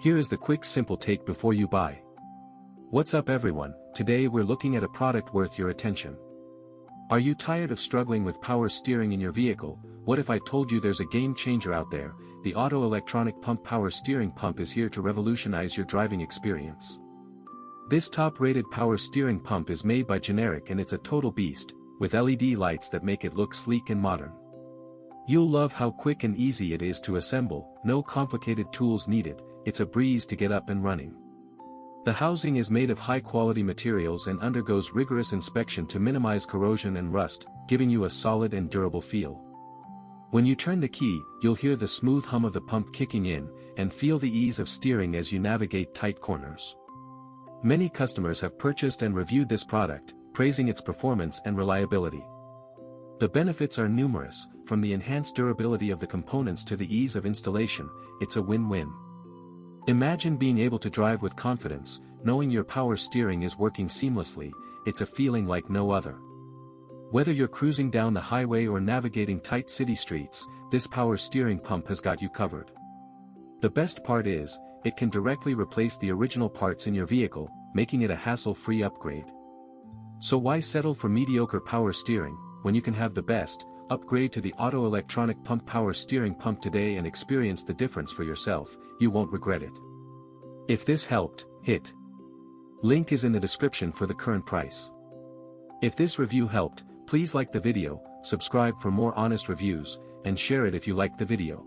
Here is the quick simple take before you buy. What's up everyone, today we're looking at a product worth your attention. Are you tired of struggling with power steering in your vehicle? What if I told you there's a game changer out there? The Otto Electronic Pump Power Steering Pump is here to revolutionize your driving experience. This top-rated power steering pump is made by Generic and it's a total beast, with LED lights that make it look sleek and modern. You'll love how quick and easy it is to assemble, no complicated tools needed, it's a breeze to get up and running. The housing is made of high-quality materials and undergoes rigorous inspection to minimize corrosion and rust, giving you a solid and durable feel. When you turn the key, you'll hear the smooth hum of the pump kicking in, and feel the ease of steering as you navigate tight corners. Many customers have purchased and reviewed this product, praising its performance and reliability. The benefits are numerous, from the enhanced durability of the components to the ease of installation, it's a win-win. Imagine being able to drive with confidence, knowing your power steering is working seamlessly, it's a feeling like no other. Whether you're cruising down the highway or navigating tight city streets, this power steering pump has got you covered. The best part is, it can directly replace the original parts in your vehicle, making it a hassle-free upgrade. So why settle for mediocre power steering, when you can have the best? Upgrade to the Otto Electronic Pump Power Steering Pump today and experience the difference for yourself, you won't regret it. If this helped, hit link is in the description for the current price. If this review helped, please like the video, subscribe for more honest reviews, and share it if you liked the video.